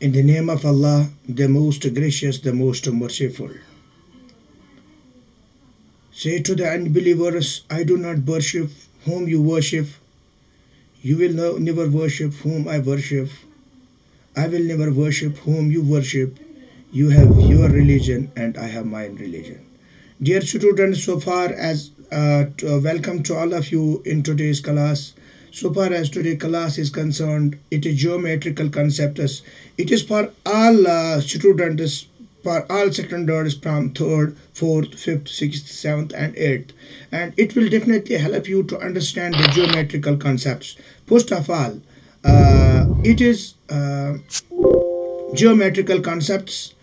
In the name of Allah, the most gracious, the most merciful. Say to the unbelievers, I do not worship whom you worship. You will never worship whom I worship. I will never worship whom you worship. You have your religion and I have my religion. Dear students, so far as welcome to all of you in today's class. So far as today's class is concerned, it is geometrical concepts. It is for all students, for all standards from 3rd, 4th, 5th, 6th, 7th and 8th. And it will definitely help you to understand the geometrical concepts. First of all, it is geometrical concepts.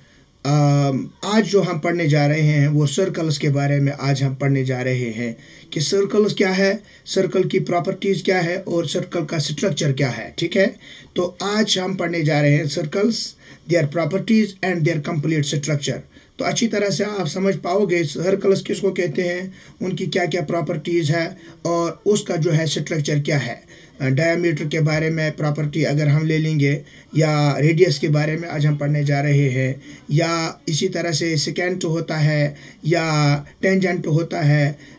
आज जो हम पढ़ने जा रहे हैं वो circles के बारे में आज हम पढ़ने जा रहे हैं कि सर्कल्स क्या है, सर्कल की प्रॉपर्टीज़ क्या है और सर्कल का स्ट्रक्चर क्या है. ठीक है, तो आज हम पढ़ने जा रहे हैं circles, their properties and their complete structure. तो अच्छी तरह से आप समझ पाओगे सर्कल्स किसको कहते हैं, उनकी क्या क्या प्रॉपर्टीज़ है और उसका जो है स्ट्रक्चर क्या है. डायमीटर के बारे में प्रॉपर्टी अगर हम ले लेंगे या रेडियस के बारे में आज हम पढ़ने जा रहे हैं, या इसी तरह से सेकेंट होता है या टेंजेंट होता है,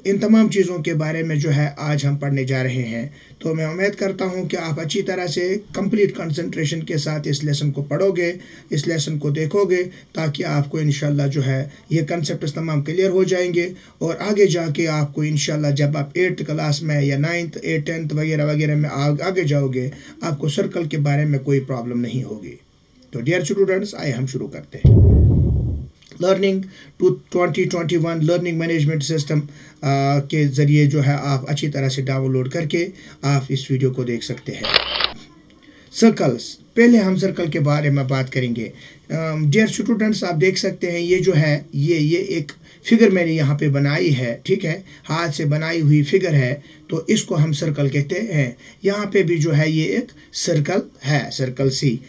इन तमाम चीज़ों के बारे में जो है आज हम पढ़ने जा रहे हैं. तो मैं उम्मीद करता हूं कि आप अच्छी तरह से कंप्लीट कंसंट्रेशन के साथ इस लेसन को पढ़ोगे, इस लेसन को देखोगे, ताकि आपको इंशाल्लाह जो है ये कंसेप्ट तमाम क्लियर हो जाएंगे और आगे जाके आपको इंशाल्लाह जब आप 8th क्लास में या 9th 8th 10th वगैरह वगैरह में आगे जाओगे आपको सर्कल के बारे में कोई प्रॉब्लम नहीं होगी. तो डियर स्टूडेंट्स, आइए हम शुरू करते हैं. लर्निंग 2021 लर्निंग मैनेजमेंट सिस्टम के ज़रिए जो है आप अच्छी तरह से डाउनलोड करके आप इस वीडियो को देख सकते हैं. सर्कल्स, पहले हम सर्कल के बारे में बात करेंगे. डियर स्टूडेंट्स, आप देख सकते हैं ये जो है ये एक फिगर मैंने यहाँ पे बनाई है. ठीक है, हाथ से बनाई हुई फिगर है, तो इसको हम सर्कल कहते हैं. यहाँ पे भी जो है ये एक सर्कल है, सर्कल सी.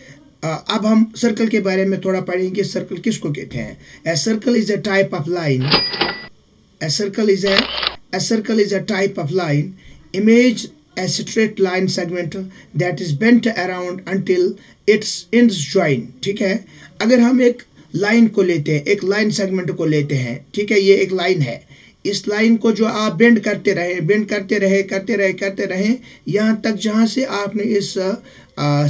अब हम सर्कल के बारे में थोड़ा पढ़ेंगे. सर्कल किसको कहते हैं? ए circle is a type of line. A circle is a type of line. Image a straight line segment that is bent around until its ends join. ठीक है, अगर हम एक लाइन को लेते हैं, एक लाइन सेगमेंट को लेते हैं, ठीक है, ये एक लाइन है. इस लाइन को जो आप बेंड करते रहे यहाँ तक जहाँ से आपने इस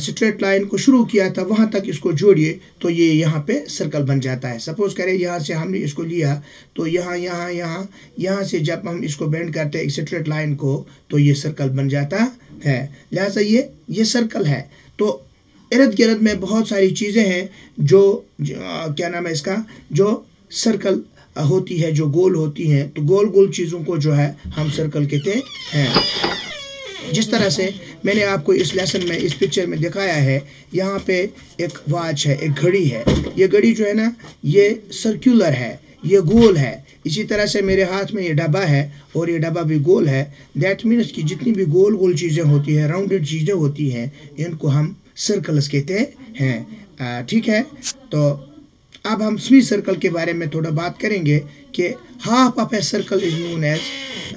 स्ट्रेट लाइन को शुरू किया था वहाँ तक इसको जोड़िए तो ये यहाँ पे सर्कल बन जाता है. सपोज करें यहाँ से हमने इसको लिया तो यहाँ से जब हम इसको बेंड करते हैं एक स्ट्रेट लाइन को तो ये सर्कल बन जाता है. लिहाजा ये सर्कल है. तो इर्द गिर्द में बहुत सारी चीज़ें हैं जो क्या नाम है इसका, जो सर्कल होती है, जो गोल होती हैं. तो गोल चीज़ों को जो है हम सर्कल कहते हैं. जिस तरह से मैंने आपको इस लेसन में इस पिक्चर में दिखाया है, यहाँ पे एक वॉच है, एक घड़ी है. ये घड़ी जो है ना ये सर्कुलर है, ये गोल है. इसी तरह से मेरे हाथ में ये डब्बा है और ये डब्बा भी गोल है. दैट मीन्स कि जितनी भी गोल चीज़ें होती हैं, राउंडेड चीज़ें होती हैं, इनको हम सर्कल्स कहते हैं. ठीक है, तो अब हम सेमी सर्कल के बारे में थोड़ा बात करेंगे कि half of a circle is known as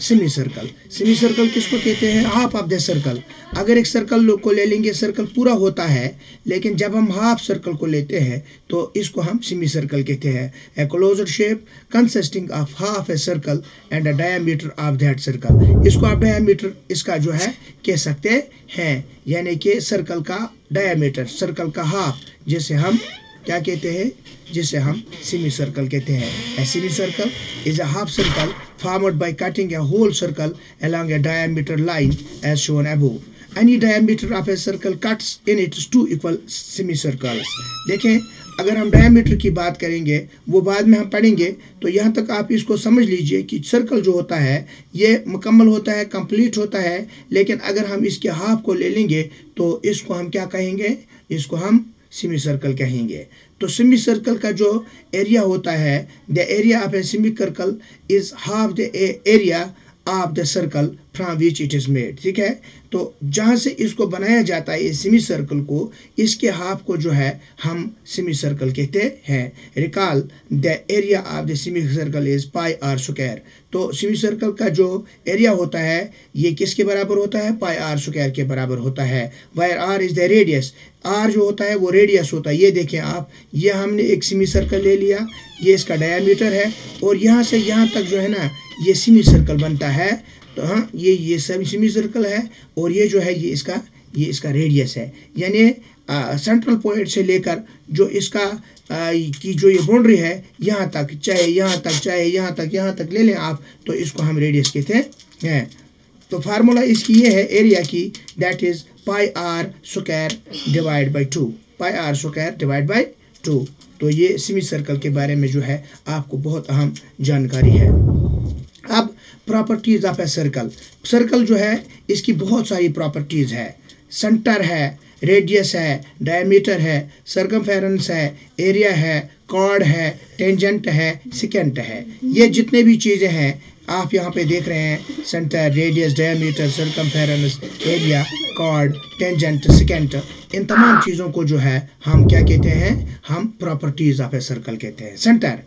semi circle. Semi circle किसको कहते हैं? Half of the circle. अगर एक सर्कल को ले लेंगे, सर्कल पूरा होता है, लेकिन जब हम हाफ सर्कल को लेते हैं तो इसको हम सेमी सर्कल कहते हैं. A closed shape consisting of half a circle and a diameter of that circle. इसको आप डायमीटर इसका जो है कह सकते हैं, यानी कि सर्कल का डायमीटर, सर्कल का हाफ, जिसे हम क्या कहते हैं, जिसे हम सेमी सर्कल कहते हैं. A semi circle is a half circle formed by cutting a whole circle along a diameter line as shown above. Any diameter of a circle cuts in its two equal semicircles. देखें, अगर हम diameter की बात करेंगे वो बाद में हम पढ़ेंगे, तो यहाँ तक आप इसको समझ लीजिए कि सर्कल जो होता है ये मुकम्मल होता है, कंप्लीट होता है, लेकिन अगर हम इसके हाफ को ले लेंगे तो इसको हम क्या कहेंगे, इसको हम सेमी सर्कल कहेंगे. तो सेमी सर्कल का जो एरिया होता है, the area of a semi circle is half the area of the circle from which it is made. ठीक है, तो जहाँ से इसको बनाया जाता है, इस सेमी सर्कल को, इसके हाफ को जो है हम सेमी सर्कल कहते हैं। Recall the area of the semi circle is pi r square. तो सेमी सर्कल का जो एरिया होता है ये किसके बराबर होता है? पाई आर स्क्वायर के बराबर होता है। Where r is the radius, r जो होता है वो रेडियस होता है। ये देखें आप, ये हमने एक सेमी सर्कल ले लिया, ये इसका डायमीटर है, और यहाँ से यहाँ तक जो है ना ये सेमी सर्कल बनता है। तो हाँ, ये सब सेमी सर्कल है, और ये जो है ये इसका रेडियस है। यानी सेंट्रल पॉइंट से लेकर जो इसका की जो ये बाउंड्री है यहाँ तक, चाहे यहाँ तक, चाहे यहाँ तक ले लें आप, तो इसको हम रेडियस कहते हैं। तो फार्मूला इसकी ये है एरिया की, that is pi r square divide by 2, pi r square divide by 2। तो ये सेमी सर्कल के बारे में जो है आपको बहुत अहम जानकारी है। अब properties of a circle, circle जो है इसकी बहुत सारी प्रॉपर्टीज है। सेंटर है, रेडियस है, डायमीटर है, सर्कमफेरेंस है, एरिया है, कॉर्ड है, टेंजेंट है, सेकेंट है। ये जितने भी चीज़ें हैं आप यहाँ पे देख रहे हैं, centre, radius, diameter, circumference, area, chord, tangent, secant, इन तमाम चीज़ों को जो है हम क्या कहते हैं? हम प्रॉपर्टीज ऑफ ए सर्कल कहते हैं। Centre,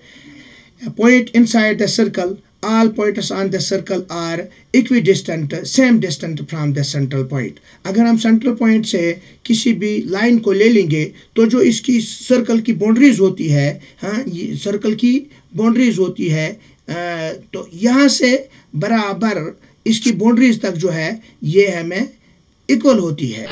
point inside the circle, all points on the circle are equidistant, same distant from the central point। अगर हम सेंट्रल पॉइंट से किसी भी लाइन को ले लेंगे तो जो इसकी सर्कल की बाउंड्रीज होती है, हाँ, ये सर्कल की बाउंड्रीज होती है, तो यहाँ से बराबर इसकी बाउंड्रीज तक जो है ये हमें इक्वल होती है,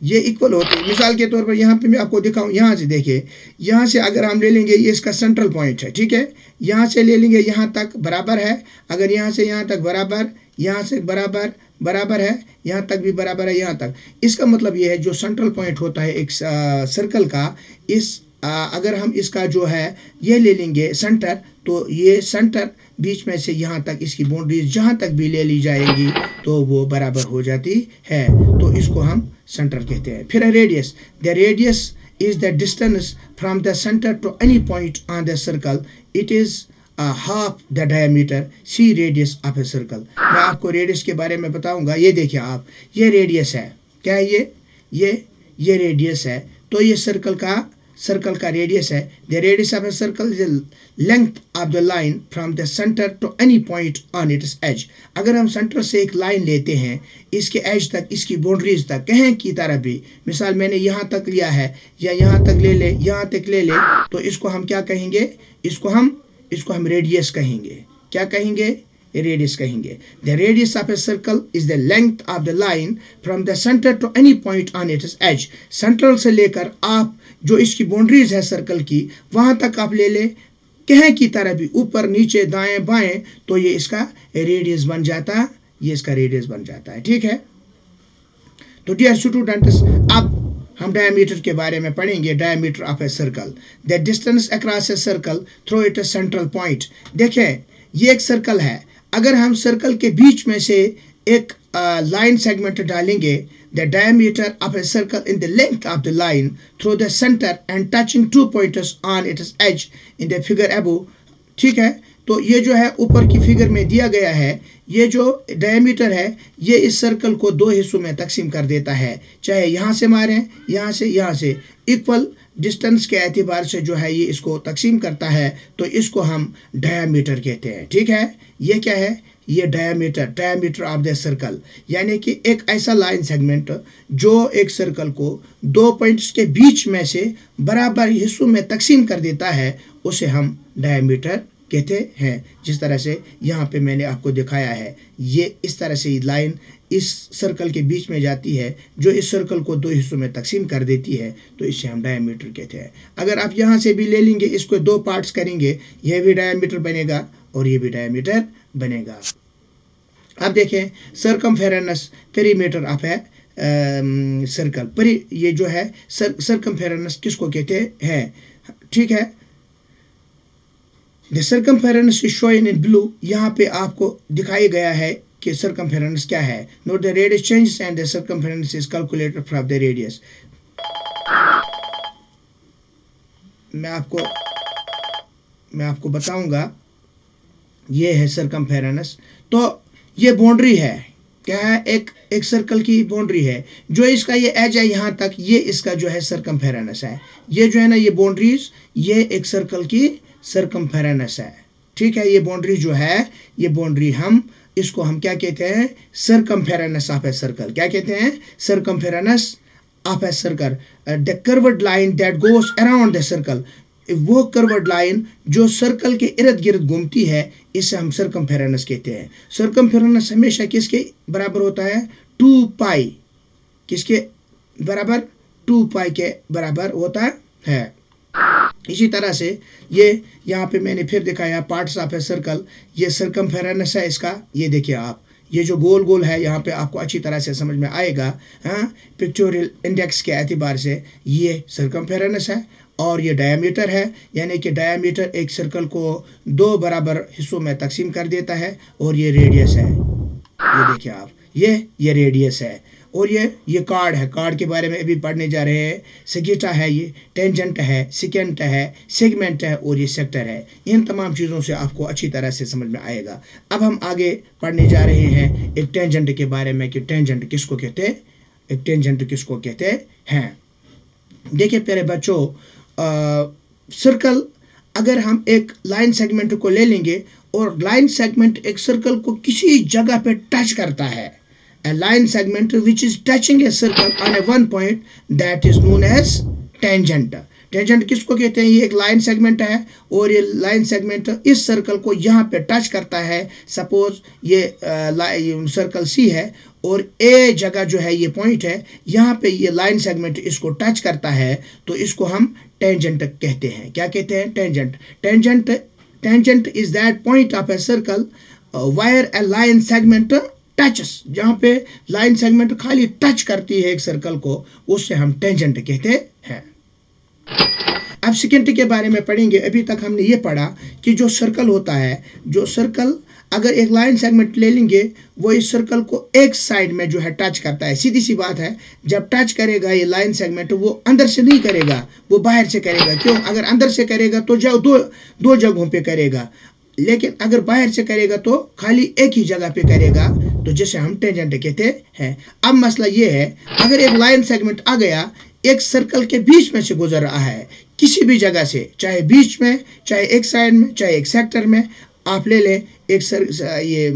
ये इक्वल होती है। मिसाल के तौर पर यहाँ पे मैं आपको दिखाऊं, यहाँ से देखिए, यहाँ से अगर हम ले लेंगे ये इसका सेंट्रल पॉइंट है, ठीक है, यहाँ से ले लेंगे यहाँ तक बराबर है, अगर यहाँ से यहाँ तक बराबर, यहाँ से बराबर है, यहाँ तक भी बराबर है, यहाँ तक। इसका मतलब ये है जो सेंट्रल पॉइंट होता है एक सर्कल का, इस अगर हम इसका जो है ये ले लेंगे सेंटर, तो ये सेंटर बीच में से यहाँ तक इसकी बाउंड्रीज जहाँ तक भी ले ली जाएंगी तो वो बराबर हो जाती है, तो इसको हम सेंटर कहते हैं। फिर radius, the radius is the distance from the centre to any point on the circle, it is half the diameter, see radius of a circle. मैं आपको रेडियस के बारे में बताऊंगा। ये देखिए आप, ये रेडियस है, क्या है ये रेडियस है, तो ये सर्कल का रेडियस है। The radius of a circle is length of the line from the centre to any point on its edge. अगर हम सेंटर से एक लाइन लेते हैं, इसके एज तक, इसकी बाउंड्रीज तक, कहीं की तरह भी, मिसाल मैंने यहाँ तक लिया है या यहाँ तक ले ले, यहाँ तक ले ले, तो इसको हम क्या कहेंगे? इसको हम रेडियस कहेंगे। क्या कहेंगे? रेडियस कहेंगे। The radius of a circle is the length of the line from the centre to any point on its edge. Central से लेकर आप जो इसकी बाउंड्रीज है सर्कल की, वहां तक आप ले ले, कहीं की तरह भी, ऊपर नीचे दाएं बाएं, तो ये इसका रेडियस बन जाता है, ठीक है। तो डियर स्टूडेंट्स, अब हम डायमीटर के बारे में पढ़ेंगे। Diameter of a circle, the distance across a circle through it A central point. देखें, ये एक सर्कल है, अगर हम सर्कल के बीच में से एक लाइन सेगमेंट डालेंगे, the diameter of a circle in the length of the line through the centre and touching 2 points on its edge in the figure above, ठीक है। तो ये जो है ऊपर की फिगर में दिया गया है, ये जो डायमीटर है ये इस सर्कल को 2 हिस्सों में तकसीम कर देता है, चाहे यहाँ से मारें, यहाँ से इक्वल डिस्टेंस के एतबार से जो है ये इसको तकसीम करता है, तो इसको हम डायमीटर कहते हैं, ठीक है। ये क्या है? ये डायमीटर ऑफ द सर्कल, यानी कि एक ऐसा लाइन सेगमेंट जो एक सर्कल को 2 पॉइंट्स के बीच में से बराबर हिस्सों में तकसीम कर देता है, उसे हम डायमीटर कहते हैं। जिस तरह से यहाँ पे मैंने आपको दिखाया है, ये इस तरह से लाइन इस सर्कल के बीच में जाती है जो इस सर्कल को 2 हिस्सों में तकसीम कर देती है, तो इसे हम डायमीटर कहते हैं। अगर आप यहाँ से भी ले लेंगे, इसको 2 पार्ट्स करेंगे, यह भी डायमीटर बनेगा और ये भी डायमीटर बनेगा। अब देखें, circumference, perimeter of a circle, ये जो है सर्कमफेरेंस किसको कहते हैं, ठीक है। The circumference is shown in blue, यहाँ पे आपको दिखाई गया है कि सर्कमफेरेंस क्या है। Note the radius changes and the circumference is calculated from the radius. मैं आपको बताऊंगा ये है सरकमफेरेंस। तो ये बाउंड्री है, क्या है, एक सर्कल की बाउंड्री है। जो इसका ये एज है यहाँ तक, ये इसका जो है सरकमफेरेंस है। ये जो है ना, ये बाउंड्रीज, ये एक सर्कल की सरकमफेरेंस है। ठीक है, ये बाउंड्री जो है, ये बाउंड्री इसको हम क्या कहते हैं, सरकमफेरेंस ऑफ ए सर्कल। क्या कहते हैं, circumference of a circle, the curved line that goes around the circle. वो कर्व्ड लाइन जो सर्कल के इर्द गिर्द घूमती है, इसे हम सरकमफेरेंस कहते हैं। सरकमफेरेंस हमेशा किसके बराबर होता है, 2 पाई। किसके बराबर, 2 पाई के बराबर होता है। इसी तरह से ये यहाँ पे मैंने फिर दिखाया पार्ट्स ऑफ ए सर्कल। ये सरकमफेरेंस है इसका, ये देखिए आप, ये जो गोल गोल है यहाँ पे आपको अच्छी तरह से समझ में आएगा। हाँ, पिक्चोरियल इंडेक्स के एतबार से ये सरकमफेरेंस है। और ये डायमीटर है, यानी कि डायमीटर एक सर्कल को 2 बराबर हिस्सों में तकसीम कर देता है। और ये रेडियस है, ये देखिए आप, ये रेडियस है। और ये कार्ड है, कार्ड के बारे में अभी पढ़ने जा रहे हैं। सेगेटा है, ये टेंजेंट है, सिकेंट है, सेगमेंट है और ये सेक्टर है। इन तमाम चीज़ों से आपको अच्छी तरह से समझ में आएगा। अब हम आगे पढ़ने जा रहे हैं एक टेंजेंट के बारे में कि टेंजेंट किसको कहते हैं, एक टेंजेंट किसको कहते हैं। देखिए प्यारे बच्चों, सर्कल, अगर हम एक लाइन सेगमेंट को ले लेंगे और लाइन सेगमेंट एक सर्कल को किसी जगह पे टच करता है, a line segment which is touching a circle on a one point, that is known as tangent। Tangent किसको कहते हैं, ये एक लाइन सेगमेंट है और ये लाइन सेगमेंट इस सर्कल को यहाँ पे टच करता है। सपोज ये सर्कल सी है और ए जगह जो है ये पॉइंट है, यहाँ पे ये लाइन सेगमेंट इसको टच करता है, तो इसको हम टेंजेंट कहते हैं। क्या कहते हैं, tangent. Tangent is that point of a circle wire A line segment touches, जहाँ पे लाइन सेगमेंट खाली टच करती है एक सर्कल को, उससे हम टेंजेंट कहते हैं। अब सेकेंड के बारे में पढ़ेंगे। अभी तक हमने ये पढ़ा कि जो सर्कल होता है, जो सर्कल अगर एक लाइन सेगमेंट ले लेंगे, वो इस सर्कल को एक साइड में जो है टच करता है। सीधी सी बात है, जब टच करेगा ये लाइन सेगमेंट, वो अंदर से नहीं करेगा, वो बाहर से करेगा। क्यों, अगर अंदर से करेगा तो जो दो जगहों पे करेगा, लेकिन अगर बाहर से करेगा तो खाली एक ही जगह पे करेगा, तो जिसे हम टेंजेंट कहते हैं। अब मसला ये है, अगर एक लाइन सेगमेंट आ गया, एक सर्कल के बीच में से गुजर रहा है, किसी भी जगह से, चाहे बीच में, चाहे एक साइड में, चाहे एक सेक्टर में, आप ले लें एक ये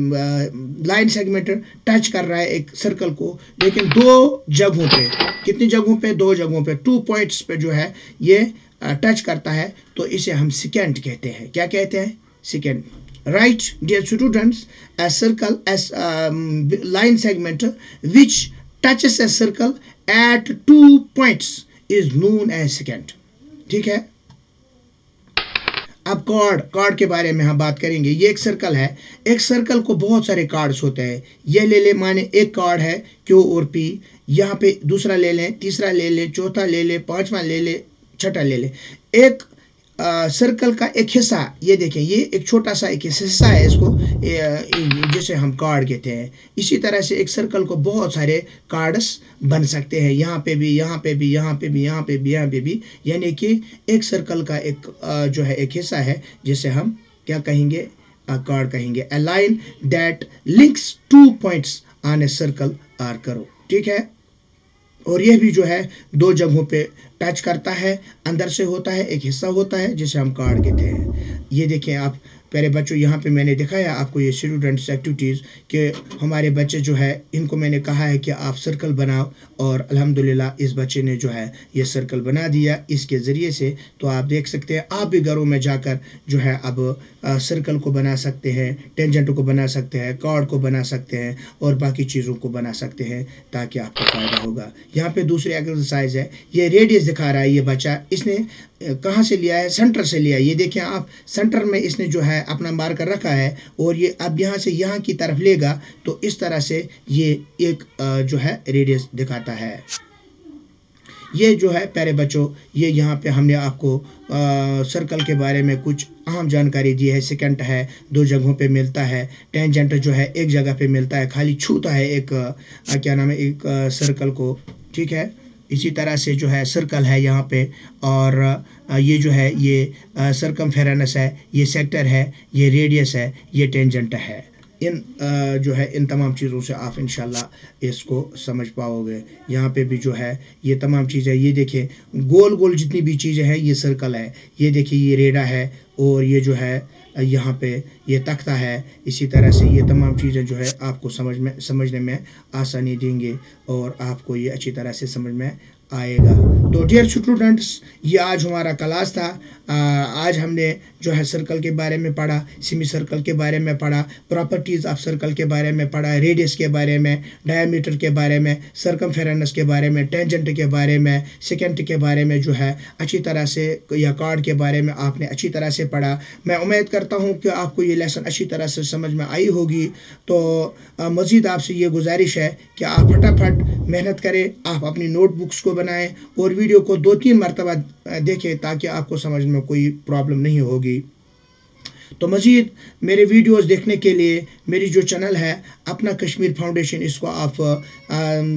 लाइन सेगमेंट टच कर रहा है एक सर्कल को, लेकिन 2 जगहों पे, कितनी जगहों पे, 2 जगहों पे, 2 पॉइंट्स पे जो है ये टच करता है, तो इसे हम सेकेंड कहते हैं। क्या कहते हैं, second. Right, dear students, a circle as line segment which touches a circle at 2 points is known as secant। ठीक है। अब कार्ड के बारे में हम बात करेंगे। ये एक सर्कल है, एक सर्कल को बहुत सारे कार्ड्स होते हैं। ये ले ले, माने एक कार्ड है Q और P, यहाँ पे दूसरा ले लें, तीसरा ले लें, चौथा ले लें, पांचवा ले लें, छठा ले लें। एक सर्कल का एक हिस्सा, ये देखें, ये एक छोटा सा एक हिस्सा है, इसको जिसे हम कार्ड कहते हैं। इसी तरह से एक सर्कल को बहुत सारे कार्ड्स बन सकते हैं, यहाँ पे भी, यहाँ पे भी, यहाँ पे भी, यहाँ पे भी, यहाँ पे भी, यानी कि एक सर्कल का एक जो है एक हिस्सा है, जिसे हम क्या कहेंगे, कार्ड कहेंगे। A line that links 2 points on a circle are करो। ठीक है। और यह भी जो है 2 जगहों पे टच करता है, अंदर से होता है, एक हिस्सा होता है जिसे हम कार्ड कहते हैं। ये देखें आप प्यारे बच्चों, यहाँ पे मैंने दिखाया आपको ये स्टूडेंट्स एक्टिविटीज़ कि हमारे बच्चे जो है, इनको मैंने कहा है कि आप सर्कल बनाओ, और अल्हम्दुलिल्लाह इस बच्चे ने जो है ये सर्कल बना दिया इसके ज़रिए से। तो आप देख सकते हैं, आप भी घरों में जाकर जो है अब सर्कल को बना सकते हैं, टेंजेंट को बना सकते हैं, कार्ड को बना सकते हैं और बाकी चीज़ों को बना सकते हैं, ताकि आपको फ़ायदा होगा। यहाँ पे दूसरी एक्सरसाइज है, ये रेडियस दिखा रहा है ये बच्चा, इसने कहाँ से लिया है, सेंटर से लिया है। ये देखें आप, सेंटर में इसने जो है अपना मार्कर रखा है, और ये अब यहाँ से यहाँ की तरफ लेगा, तो इस तरह से ये एक जो है रेडियस दिखाता है। ये जो है प्यारे बच्चों, ये यहाँ पे हमने आपको सर्कल के बारे में कुछ अहम जानकारी दी है। सेकेंट है 2 जगहों पे मिलता है, टेंजेंट जो है एक जगह पे मिलता है, खाली छूता है एक क्या नाम है, एक सर्कल को। ठीक है। इसी तरह से जो है सर्कल है यहाँ पे, और ये जो है ये सरकमफेरेंस है, ये सेक्टर है, ये रेडियस है, ये टेंजेंट है। इन जो है इन तमाम चीज़ों से आप इंशाल्लाह इसको समझ पाओगे। यहाँ पे भी जो है ये तमाम चीज़ें, ये देखिए गोल गोल जितनी भी चीज़ें हैं ये सर्कल है, ये देखिए ये रेडा है, और ये जो है यहाँ पे ये तख्ता है। इसी तरह से ये तमाम चीज़ें जो है आपको समझने में आसानी देंगे, और आपको ये अच्छी तरह से समझ में आएगा। तो डियर स्टूडेंट्स, ये आज हमारा क्लास था। आज हमने जो है सर्कल के बारे में पढ़ा, सेमी सर्कल के बारे में पढ़ा, प्रॉपर्टीज़ ऑफ सर्कल के बारे में पढ़ा, रेडियस के बारे में, डायमीटर के बारे में, सरकमफेरेंस के बारे में, टेंजेंट के बारे में, सेकेंट के बारे में जो है अच्छी तरह से, या कार्ड के बारे में आपने अच्छी तरह से पढ़ा। मैं उम्मीद करता हूँ कि आपको ये लेसन अच्छी तरह से समझ में आई होगी। तो मज़ीद आपसे ये गुजारिश है कि आप फटाफट मेहनत करें, आप अपनी नोटबुक्स को बनाएं और वीडियो को 2-3 मरतबा देखें ताकि आपको समझ में कोई प्रॉब्लम नहीं होगी। तो मज़ीद मेरे वीडियोस देखने के लिए मेरी जो चैनल है अपना कश्मीर फाउंडेशन, इसको आप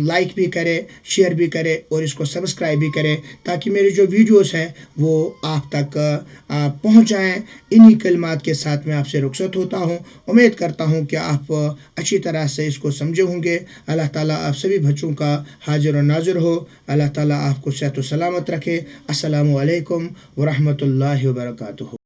लाइक भी करें, शेयर भी करें और इसको सब्सक्राइब भी करें, ताकि मेरे जो वीडियोस हैं वो आप तक पहुंच जाएं। इन्हीं कलमात के साथ मैं आपसे रुखसत होता हूं। उम्मीद करता हूं कि आप अच्छी तरह से इसको समझे होंगे। अल्लाह ताला आप सभी बच्चों का हाजिर और नाजिर हो। अल्लाह ताला आपको सेहत व सलामत रखे। अस्सलामु अलैकुम व रहमतुल्लाहि व बरकातुहू।